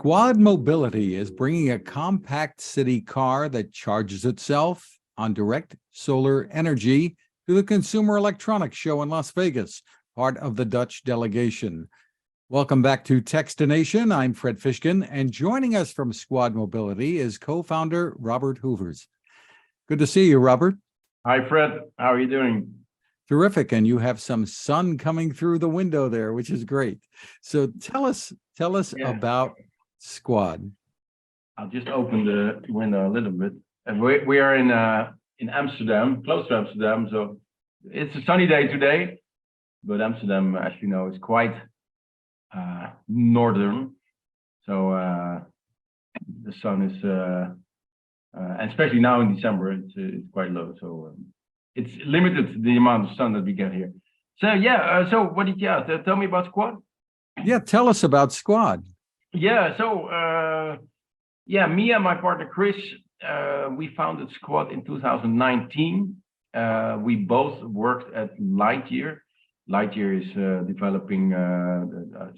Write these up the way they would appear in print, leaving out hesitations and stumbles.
Squad Mobility is bringing a compact city car that charges itself on direct solar energy to the Consumer Electronics Show in Las Vegas, part of the Dutch delegation. Welcome back to Techstination. I'm Fred Fishkin, and joining us from Squad Mobility is co-founder Robert Hoevers. Good to see you, Robert. Hi, Fred. How are you doing? Terrific, and you have some sun coming through the window there, which is great. So tell us about Squad. I'll just open the window a little bit. And we are in Amsterdam, close to Amsterdam. So it's a sunny day today, but Amsterdam, as you know, is quite northern. So the sun is, and especially now in December, it's quite low. So it's limited the amount of sun that we get here. So yeah, so what did you tell me about Squad? Yeah, tell us about Squad. Yeah, so me and my partner Chris, we founded Squad in 2019. We both worked at Lightyear. Lightyear is developing,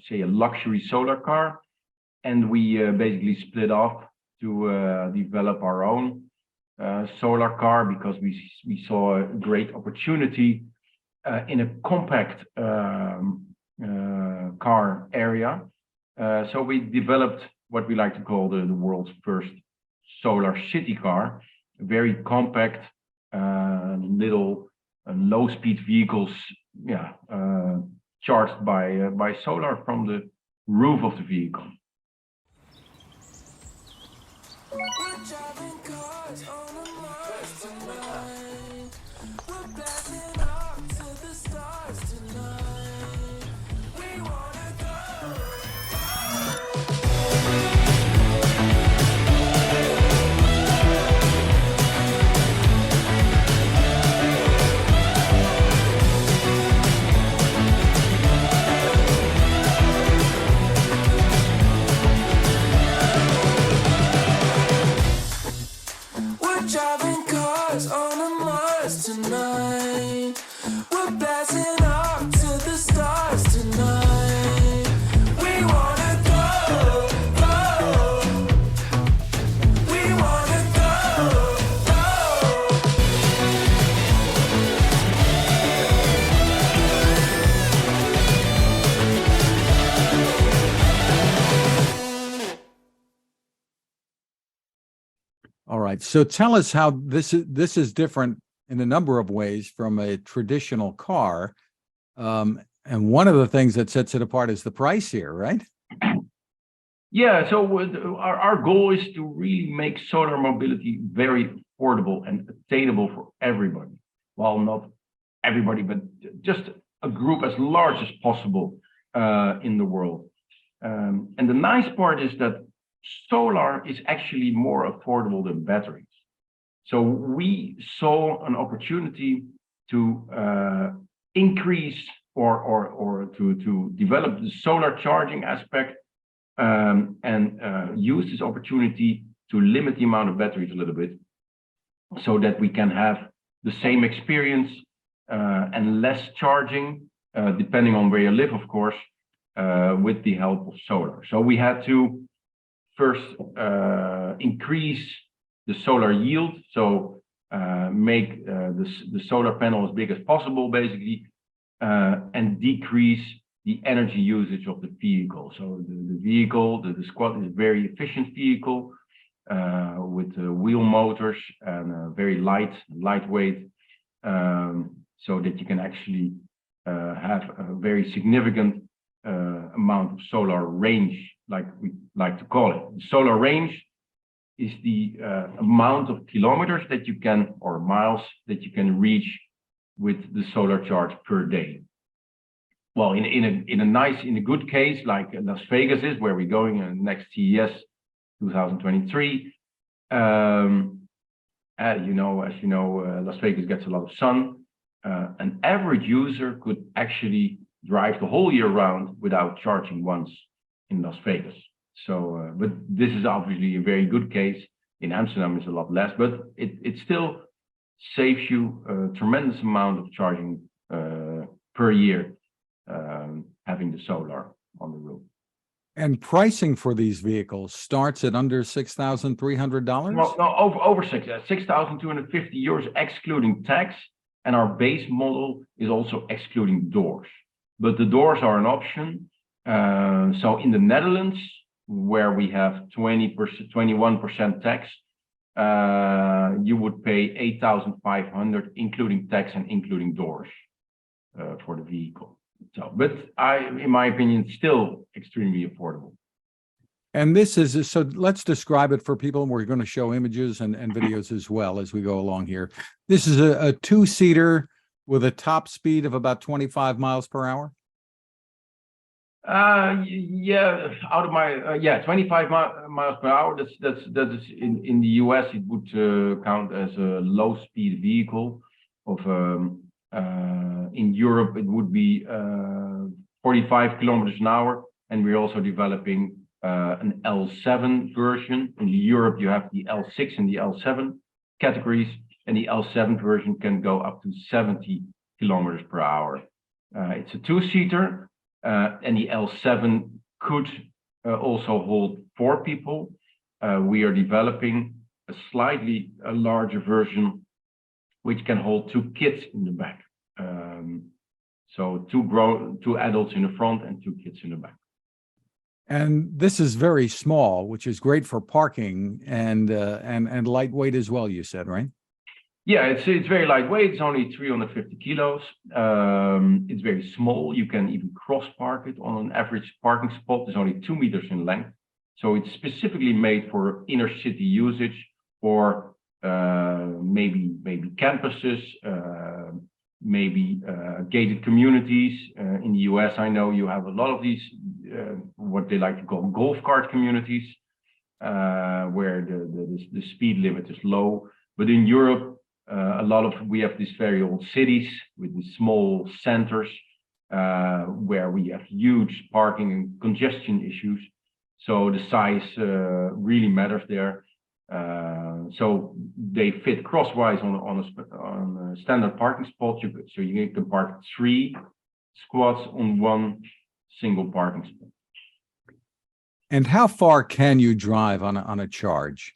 say, a luxury solar car, and we basically split off to develop our own solar car because we saw a great opportunity in a compact car area. So we developed what we like to call the world's first solar city car, very compact, little low-speed vehicles, charged by solar from the roof of the vehicle. All right. So tell us how this is different in a number of ways from a traditional car. And one of the things that sets it apart is the price here, right? Yeah, so our goal is to really make solar mobility very affordable and attainable for everybody. Well, not everybody, but just a group as large as possible in the world. And the nice part is that solar is actually more affordable than batteries. So we saw an opportunity to increase or to develop the solar charging aspect and use this opportunity to limit the amount of batteries a little bit so that we can have the same experience and less charging, depending on where you live, of course, with the help of solar. So we had to first increase the solar yield, so make the solar panel as big as possible, basically, and decrease the energy usage of the vehicle. So the vehicle, the Squad is a very efficient vehicle with wheel motors and very lightweight, so that you can actually have a very significant amount of solar range, like we like to call it. The solar range is the amount of kilometers that you can, or miles that you can reach with the solar charge per day. Well, in a good case, like Las Vegas is, where we're going next CES 2023. As you know, Las Vegas gets a lot of sun. An average user could actually drive the whole year round without charging once in Las Vegas. So, but this is obviously a very good case. In Amsterdam, it's a lot less, but it still saves you a tremendous amount of charging per year, having the solar on the roof. And pricing for these vehicles starts at under $6,300? No, over 6,250 euros excluding tax, and our base model is also excluding doors. But the doors are an option. So in the Netherlands, where we have 21% tax, you would pay 8,500, including tax and including doors, for the vehicle. So, but in my opinion, still extremely affordable. And this is, so let's describe it for people, and we're going to show images and videos as well as we go along here. This is a two-seater with a top speed of about 25 miles per hour. Yeah, 25 miles per hour. That is in the US, it would count as a low-speed vehicle. In Europe, it would be 45 kilometers an hour, and we're also developing an L7 version. In Europe, you have the L6 and the L7 categories, and the L7 version can go up to 70 kilometers per hour. It's a two-seater. And the L7 could also hold 4 people. We are developing a slightly larger version, which can hold 2 kids in the back. So 2 adults in the front and 2 kids in the back. And this is very small, which is great for parking and lightweight as well, you said, right? Yeah, it's very lightweight. It's only 350 kilos. It's very small. You can even cross park it on an average parking spot. It's only 2 meters in length. So it's specifically made for inner city usage, or maybe campuses, maybe gated communities. In the US, I know you have a lot of these, what they like to call golf cart communities, where the speed limit is low. But in Europe, we have these very old cities with these small centers, where we have huge parking and congestion issues. So the size really matters there. So they fit crosswise on a standard parking spot. So you can park 3 squads on 1 single parking spot. And how far can you drive on a charge?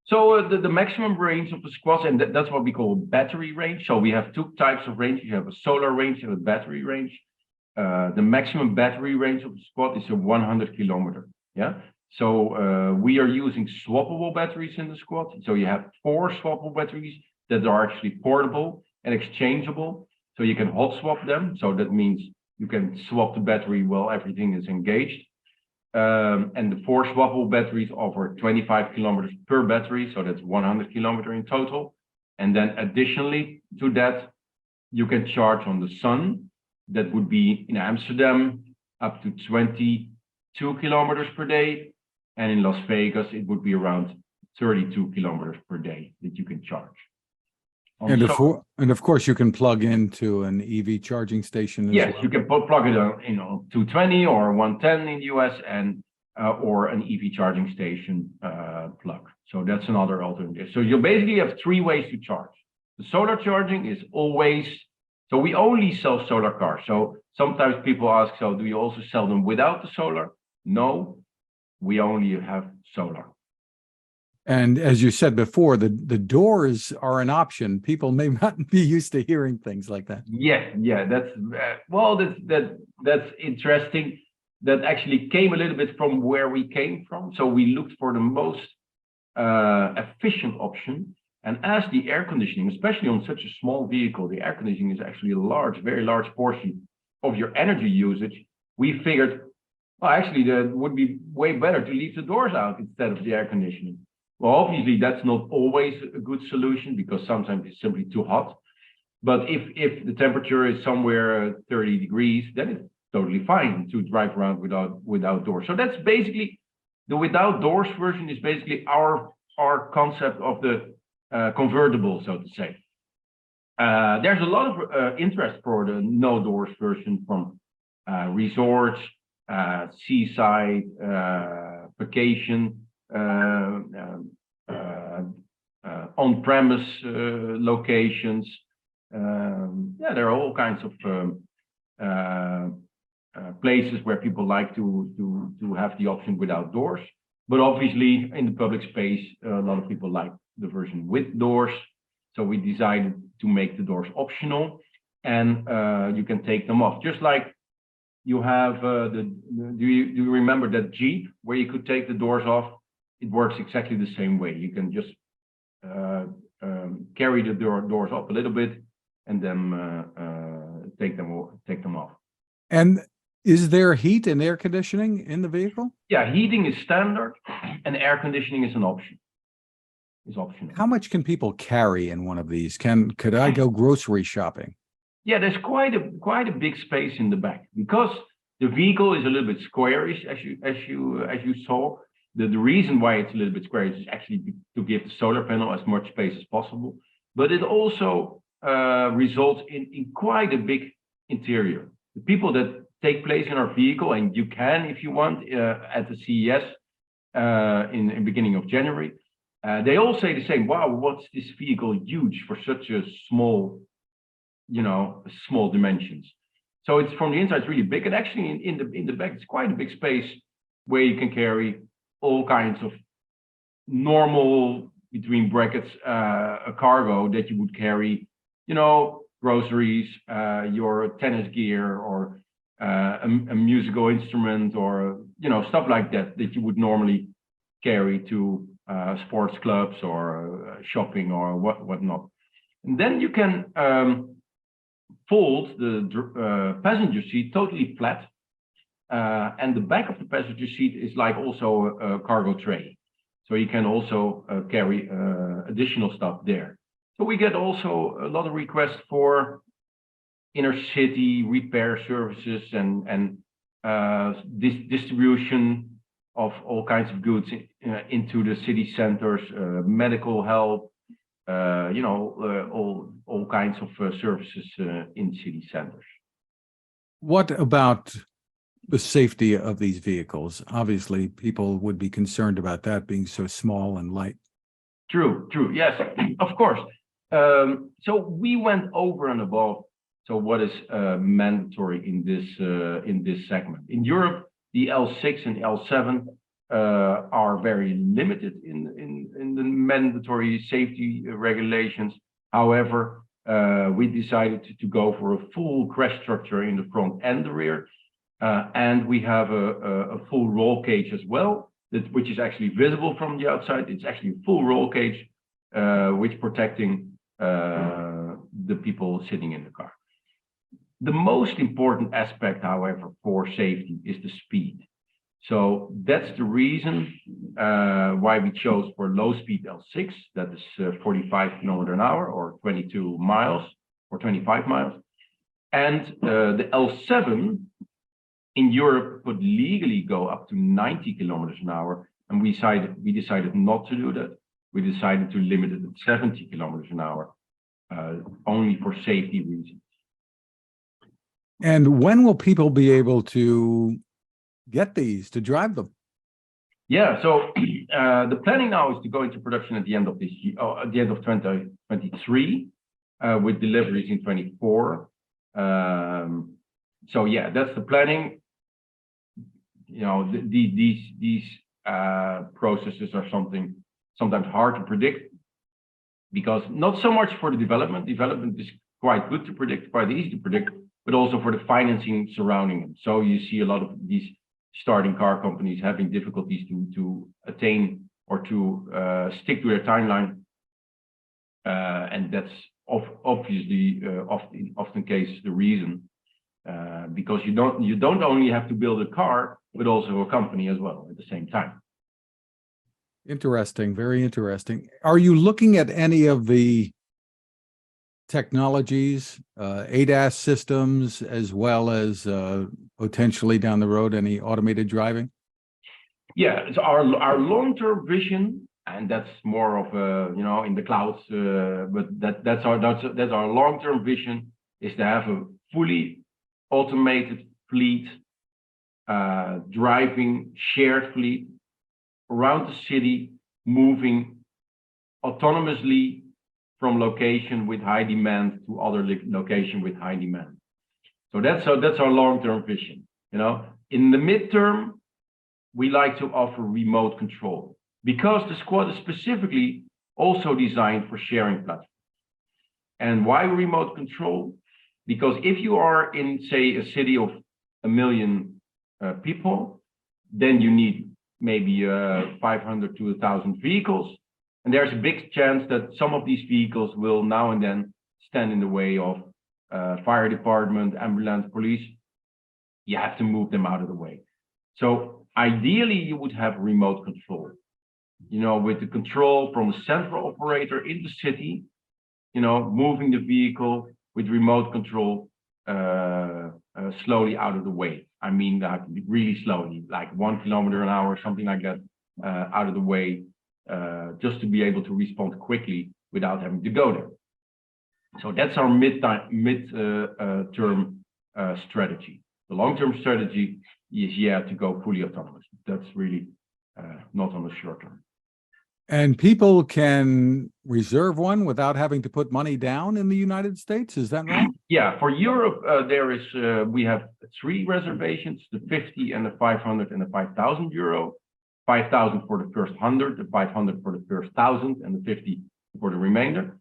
So the maximum range of the squads, and that's what we call battery range. So we have 2 types of range. You have a solar range and a battery range. The maximum battery range of the squad is a 100 kilometer. Yeah. So we are using swappable batteries in the squad. So you have 4 swappable batteries that are actually portable and exchangeable. So you can hot swap them. So that means you can swap the battery while everything is engaged. And the 4 swappable batteries offer 25 kilometers per battery, so that's 100 kilometers in total. And then additionally to that, you can charge on the sun. That would be in Amsterdam up to 22 kilometers per day, and in Las Vegas it would be around 32 kilometers per day that you can charge. And of course, you can plug into an EV charging station as well. Yes, you can plug it on, 220 or 110 in the US, and or an EV charging station plug. So that's another alternative. So you basically have 3 ways to charge. The solar charging is always, so we only sell solar cars. So sometimes people ask, so do you also sell them without the solar? No, we only have solar. And as you said before, the doors are an option. People may not be used to hearing things like that. Yeah, that's interesting. That actually came a little bit from where we came from. So we looked for the most efficient option. And as the air conditioning, especially on such a small vehicle, the air conditioning is actually a very large portion of your energy usage. We figured, well, actually, that would be way better to leave the doors out instead of the air conditioning. Well, obviously, that's not always a good solution, because sometimes it's simply too hot. But if the temperature is somewhere 30 degrees, then it's totally fine to drive around without doors. So that's basically the without doors version, is basically our concept of the convertible, so to say. There's a lot of interest for the no doors version from resorts, seaside, vacation, on-premise locations. There are all kinds of places where people like to have the option without doors. But obviously, in the public space, a lot of people like the version with doors. So we decided to make the doors optional, and you can take them off. Just like you have do you remember that Jeep where you could take the doors off? It works exactly the same way. You can just carry the doors up a little bit and then take them off. And is there heat and air conditioning in the vehicle? Yeah, heating is standard, and air conditioning is an option. Is optional. How much can people carry in one of these? Could I go grocery shopping? Yeah, there's quite a big space in the back because the vehicle is a little bit squarish, as you saw. The reason why it's a little bit squarish is actually to give the solar panel as much space as possible, but it also results in quite a big interior. The people that take place in our vehicle, and you can, if you want, at the CES in beginning of January, they all say the same. Wow, what's this vehicle huge for such a small, small dimensions. So it's from the inside, it's really big, and actually in the back, it's quite a big space where you can carry all kinds of normal, between brackets, a cargo that you would carry, groceries, your tennis gear, or a musical instrument, or stuff like that you would normally carry to sports clubs or shopping or whatnot. And then you can fold the passenger seat totally flat, and the back of the passenger seat is like also a cargo tray, so you can also carry additional stuff there. So we get also a lot of requests for inner city repair services and distribution of all kinds of goods into the city centers, medical help, all kinds of services in city centers. What about the safety of these vehicles? Obviously, people would be concerned about that being so small and light. True. Yes, of course. So we went over and above. So what is mandatory in this segment? In Europe, the L6 and L7 are very limited in the mandatory safety regulations. However, we decided to go for a full crash structure in the front and the rear, and we have a full roll cage as well, which is actually visible from the outside. It's actually a full roll cage, which protecting the people sitting in the car. The most important aspect, however, for safety is the speed. So that's the reason why we chose for low speed L6, that is 45 kilometers an hour or 22 miles or 25 miles. And the L7 in Europe could legally go up to 90 kilometers an hour. And we decided not to do that. We decided to limit it at 70 kilometers an hour, only for safety reasons. And when will people be able to get these, to drive them? Yeah, so the planning now is to go into production at the end of this year, at the end of 2023, with deliveries in 24. So yeah, that's the planning. These processes are sometimes hard to predict, because not so much for the development. Development is quite good to predict, quite easy to predict, but also for the financing surrounding them. So you see a lot of these starting car companies having difficulties to attain or to stick to their timeline, and that's obviously often case the reason, because you don't only have to build a car, but also a company as well at the same time. Interesting, very interesting. Are you looking at any of the technologies, ADAS systems, as well as potentially down the road any automated driving? Yeah, so our long-term vision, and that's more of in the clouds, but that's our long-term vision, is to have a fully automated fleet, driving shared fleet around the city, moving autonomously from location with high demand to other location with high demand. So that's our long-term vision. In the midterm, we like to offer remote control because the squad is specifically also designed for sharing platforms. And why remote control? Because if you are in, say, a city of 1 million people, then you need maybe 500 to 1,000 vehicles. And there's a big chance that some of these vehicles will now and then stand in the way of fire department, ambulance, police. You have to move them out of the way. So ideally, you would have remote control, with the control from a central operator in the city, moving the vehicle with remote control slowly out of the way. I mean, really slowly, like 1 kilometer an hour, something like that, out of the way, just to be able to respond quickly without having to go there. So that's our mid-term strategy. The long-term strategy is, to go fully autonomous. That's really not on the short term. And people can reserve one without having to put money down in the United States. Is that right? Yeah, for Europe, we have 3 reservations: the 50 and the 500 and the 5,000 euro. 5,000 for the first 100, the 500 for the first 1,000, and the 50 for the remainder.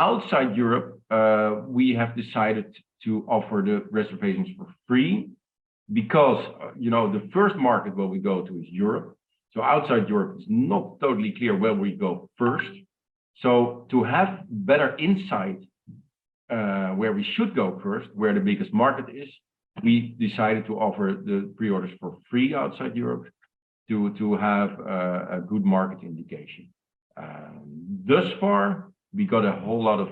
Outside Europe, we have decided to offer the reservations for free because, the first market where we go to is Europe. So outside Europe, it's not totally clear where we go first. So to have better insight where we should go first, where the biggest market is, we decided to offer the pre-orders for free outside Europe to have a good market indication. Thus far, we got a whole lot of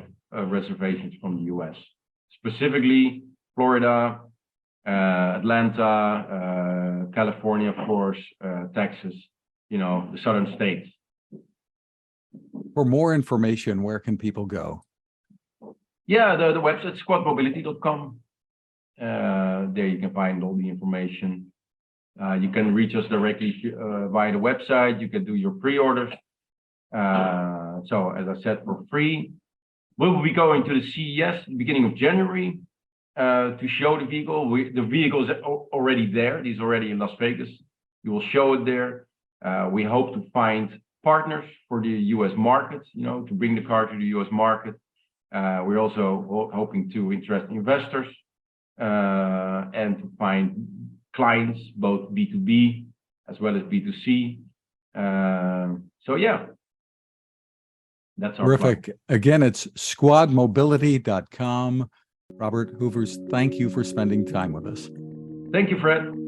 reservations from the US, specifically Florida, Atlanta, California, of course, Texas, the southern states. For more information, where can people go? Yeah, the website squadmobility.com. There you can find all the information. You can reach us directly via the website. You can do your pre-orders. So as I said, for free. We will be going to the CES at the beginning of January to show the vehicle. The vehicle is already there. It is already in Las Vegas. We will show it there. We hope to find partners for the US market, to bring the car to the US market. We're also hoping to interest investors and to find clients, both B2B as well as B2C. So yeah, that's our Terrific. plan. Again, it's squadmobility.com. Robert Hoevers, thank you for spending time with us. Thank you, Fred.